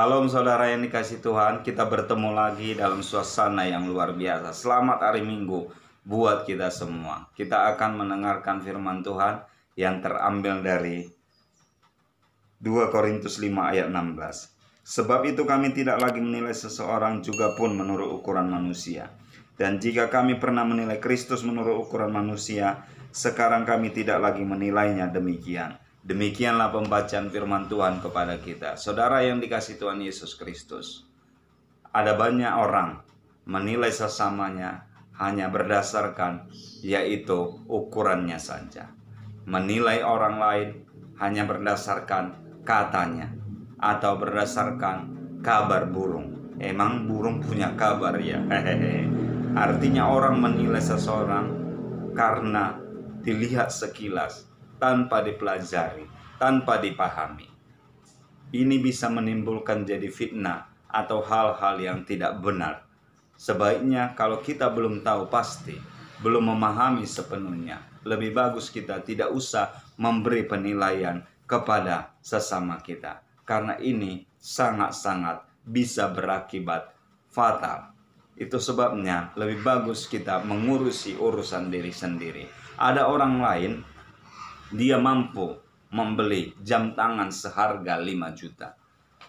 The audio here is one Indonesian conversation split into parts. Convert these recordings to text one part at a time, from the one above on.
Shalom saudara yang dikasih Tuhan, kita bertemu lagi dalam suasana yang luar biasa. Selamat hari Minggu buat kita semua. Kita akan mendengarkan firman Tuhan yang terambil dari 2 Korintus 5 ayat 16. Sebab itu kami tidak lagi menilai seseorang juga pun menurut ukuran manusia. Dan jika kami pernah menilai Kristus menurut ukuran manusia, sekarang kami tidak lagi menilainya demikian. Demikianlah pembacaan firman Tuhan kepada kita. Saudara yang dikasih Tuhan Yesus Kristus, ada banyak orang menilai sesamanya hanya berdasarkan yaitu ukurannya saja. Menilai orang lain hanya berdasarkan katanya atau berdasarkan kabar burung. Emang burung punya kabar ya? Artinya orang menilai seseorang karena dilihat sekilas, tanpa dipelajari, tanpa dipahami. Ini bisa menimbulkan jadi fitnah atau hal-hal yang tidak benar. Sebaiknya kalau kita belum tahu pasti, belum memahami sepenuhnya, lebih bagus kita tidak usah memberi penilaian kepada sesama kita. Karena ini sangat-sangat bisa berakibat fatal. Itu sebabnya lebih bagus kita mengurusi urusan diri sendiri. Ada orang lain, dia mampu membeli jam tangan seharga 5 juta.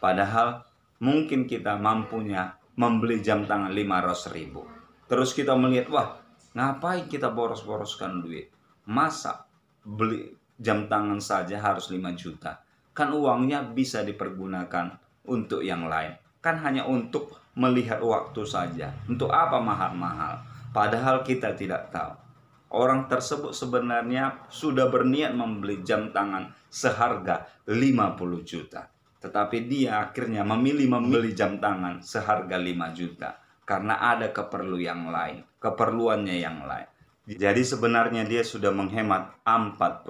Padahal mungkin kita mampunya membeli jam tangan 500 ribu. Terus kita melihat, wah ngapain kita boros-boroskan duit? Masa beli jam tangan saja harus 5 juta? Kan uangnya bisa dipergunakan untuk yang lain. Kan hanya untuk melihat waktu saja. Untuk apa mahal-mahal? Padahal kita tidak tahu. Orang tersebut sebenarnya sudah berniat membeli jam tangan seharga 50 juta. Tetapi dia akhirnya memilih membeli jam tangan seharga 5 juta. Karena ada keperluannya yang lain. Jadi sebenarnya dia sudah menghemat 45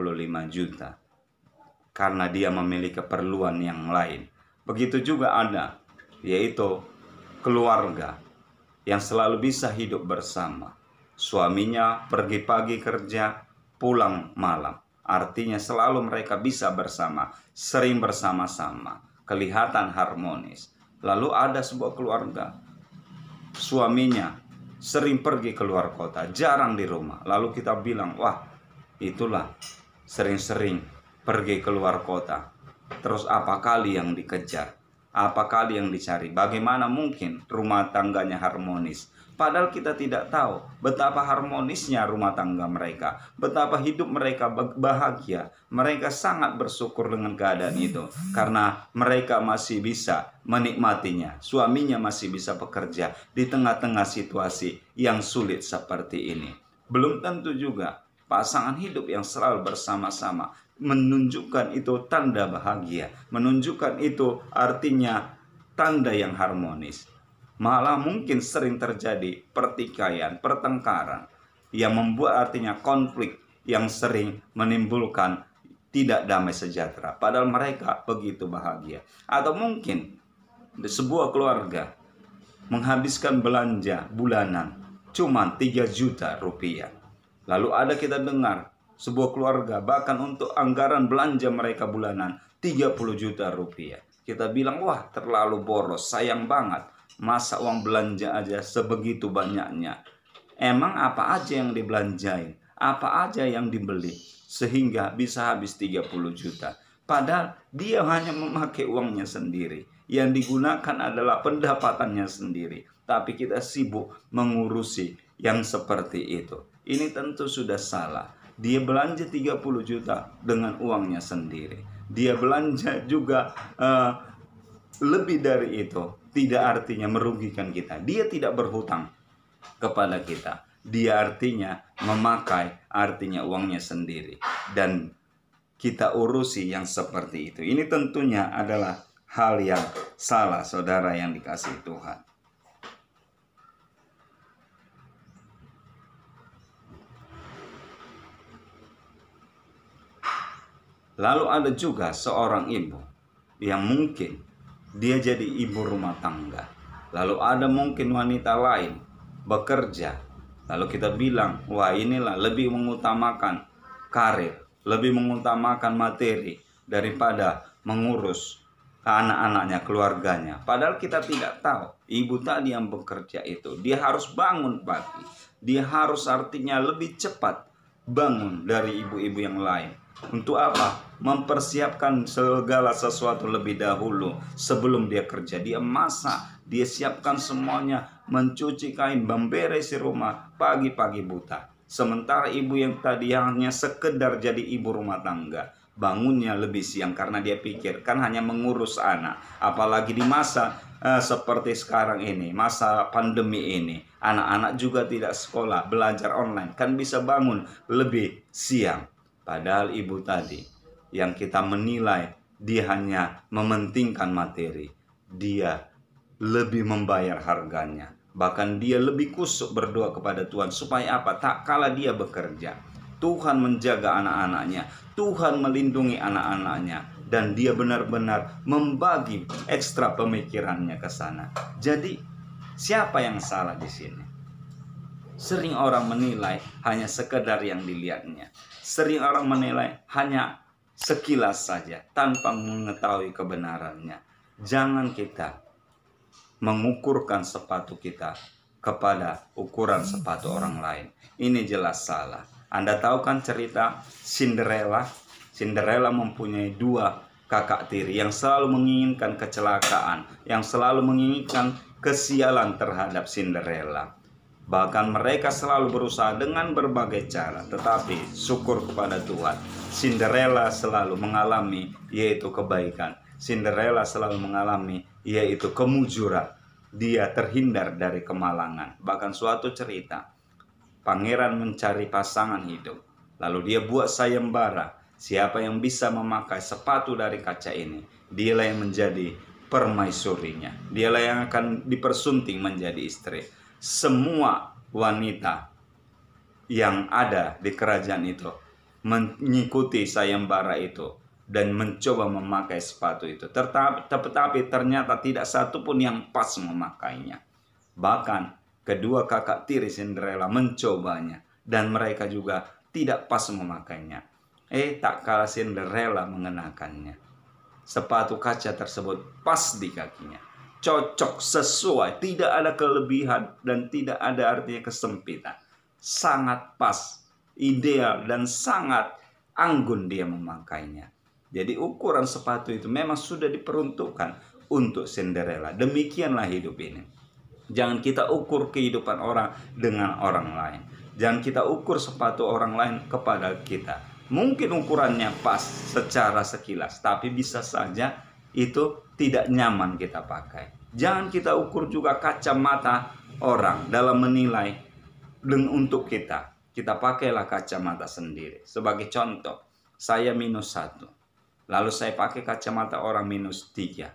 juta. Karena dia memiliki keperluan yang lain. Begitu juga ada, yaitu keluarga yang selalu bisa hidup bersama. Suaminya pergi pagi kerja, pulang malam. Artinya selalu mereka bisa bersama, sering bersama-sama, kelihatan harmonis. Lalu ada sebuah keluarga, suaminya sering pergi keluar kota, jarang di rumah. Lalu kita bilang, wah itulah sering-sering pergi keluar kota. Terus apa kali yang dikejar? Apa kali yang dicari? Bagaimana mungkin rumah tangganya harmonis? Padahal kita tidak tahu betapa harmonisnya rumah tangga mereka, betapa hidup mereka bahagia. Mereka sangat bersyukur dengan keadaan itu karena mereka masih bisa menikmatinya. Suaminya masih bisa bekerja di tengah-tengah situasi yang sulit seperti ini. Belum tentu juga pasangan hidup yang selalu bersama-sama menunjukkan itu tanda bahagia, menunjukkan itu artinya tanda yang harmonis. Malah mungkin sering terjadi pertikaian, pertengkaran yang membuat artinya konflik yang sering menimbulkan tidak damai sejahtera. Padahal mereka begitu bahagia. Atau mungkin sebuah keluarga menghabiskan belanja bulanan cuma 3 juta rupiah. Lalu ada kita dengar sebuah keluarga bahkan untuk anggaran belanja mereka bulanan 30 juta rupiah. Kita bilang, wah terlalu boros, sayang banget. Masa uang belanja aja sebegitu banyaknya? Emang apa aja yang dibelanjain? Apa aja yang dibeli? Sehingga bisa habis 30 juta. Padahal dia hanya memakai uangnya sendiri. Yang digunakan adalah pendapatannya sendiri. Tapi kita sibuk mengurusi yang seperti itu. Ini tentu sudah salah. Dia belanja 30 juta dengan uangnya sendiri. Dia belanja juga lebih dari itu. Tidak artinya merugikan kita. Dia tidak berhutang kepada kita. Dia artinya memakai artinya uangnya sendiri. Dan kita urusi yang seperti itu. Ini tentunya adalah hal yang salah, saudara yang dikasihi Tuhan. Lalu ada juga seorang ibu yang mungkin dia jadi ibu rumah tangga. Lalu ada mungkin wanita lain bekerja. Lalu kita bilang, wah inilah lebih mengutamakan karir, lebih mengutamakan materi daripada mengurus anak-anaknya, keluarganya. Padahal kita tidak tahu. Ibu tadi yang bekerja itu, dia harus bangun pagi. Dia harus artinya lebih cepat bangun dari ibu-ibu yang lain. Untuk apa? Mempersiapkan segala sesuatu lebih dahulu sebelum dia kerja. Dia masak, dia siapkan semuanya, mencuci kain, memberesi rumah pagi-pagi buta. Sementara ibu yang tadi hanya sekedar jadi ibu rumah tangga, bangunnya lebih siang karena dia pikir kan hanya mengurus anak. Apalagi di masa seperti sekarang ini, masa pandemi ini, anak-anak juga tidak sekolah, belajar online, kan bisa bangun lebih siang. Padahal ibu tadi yang kita menilai dia hanya mementingkan materi, dia lebih membayar harganya. Bahkan dia lebih kusuk berdoa kepada Tuhan. Supaya apa? Tak kala dia bekerja, Tuhan menjaga anak-anaknya, Tuhan melindungi anak-anaknya, dan dia benar-benar membagi ekstra pemikirannya ke sana. Jadi siapa yang salah di sini? Sering orang menilai hanya sekedar yang dilihatnya. Sering orang menilai hanya sekilas saja tanpa mengetahui kebenarannya. Jangan kita mengukurkan sepatu kita kepada ukuran sepatu orang lain. Ini jelas salah. Anda tahu kan cerita Cinderella? Cinderella mempunyai 2 kakak tiri yang selalu menginginkan kecelakaan, yang selalu menginginkan kesialan terhadap Cinderella. Bahkan mereka selalu berusaha dengan berbagai cara, tetapi syukur kepada Tuhan, Cinderella selalu mengalami yaitu kebaikan. Cinderella selalu mengalami yaitu kemujuran. Dia terhindar dari kemalangan. Bahkan suatu cerita, pangeran mencari pasangan hidup, lalu dia buat sayembara. Siapa yang bisa memakai sepatu dari kaca ini, dialah yang menjadi permaisurinya. Dialah yang akan dipersunting menjadi istri. Semua wanita yang ada di kerajaan itu mengikuti sayembara itu dan mencoba memakai sepatu itu. Tetapi ternyata tidak satu pun yang pas memakainya. Bahkan kedua kakak tiri Cinderella mencobanya dan mereka juga tidak pas memakainya. Tak kalah Cinderella mengenakannya. Sepatu kaca tersebut pas di kakinya. Cocok, sesuai, tidak ada kelebihan dan tidak ada artinya kesempitan. Sangat pas, ideal dan sangat anggun dia memakainya. Jadi ukuran sepatu itu memang sudah diperuntukkan untuk Cinderella. Demikianlah hidup ini. Jangan kita ukur kehidupan orang dengan orang lain. Jangan kita ukur sepatu orang lain kepada kita. Mungkin ukurannya pas secara sekilas, tapi bisa saja itu tidak nyaman kita pakai. Jangan kita ukur juga kacamata orang dalam menilai untuk kita. Kita pakailah kacamata sendiri. Sebagai contoh, saya -1. Lalu saya pakai kacamata orang -3.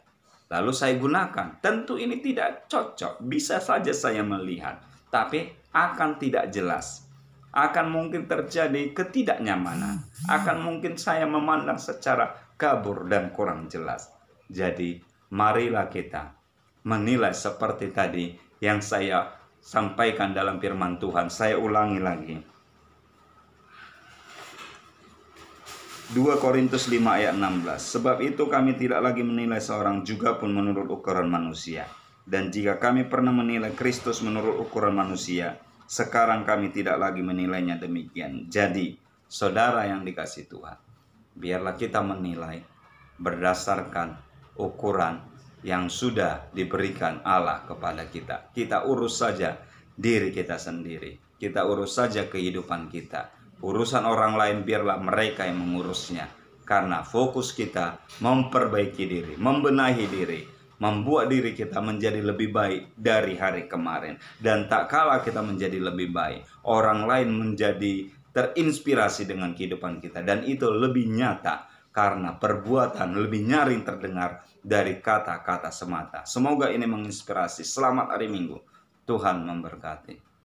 Lalu saya gunakan. Tentu ini tidak cocok. Bisa saja saya melihat, tapi akan tidak jelas. Akan mungkin terjadi ketidaknyamanan. Akan mungkin saya memandang secara kabur dan kurang jelas. Jadi marilah kita menilai seperti tadi yang saya sampaikan dalam firman Tuhan. Saya ulangi lagi. 2 Korintus 5 ayat 16. Sebab itu kami tidak lagi menilai seorang juga pun menurut ukuran manusia. Dan jika kami pernah menilai Kristus menurut ukuran manusia, sekarang kami tidak lagi menilainya demikian. Jadi, saudara yang dikasihi Tuhan, biarlah kita menilai berdasarkan ukuran yang sudah diberikan Allah kepada kita. Kita urus saja diri kita sendiri. Kita urus saja kehidupan kita. Urusan orang lain biarlah mereka yang mengurusnya. Karena fokus kita memperbaiki diri, membenahi diri, membuat diri kita menjadi lebih baik dari hari kemarin. Dan tak kalah kita menjadi lebih baik, orang lain menjadi terinspirasi dengan kehidupan kita. Dan itu lebih nyata karena perbuatan lebih nyaring terdengar dari kata-kata semata. Semoga ini menginspirasi. Selamat hari Minggu. Tuhan memberkati.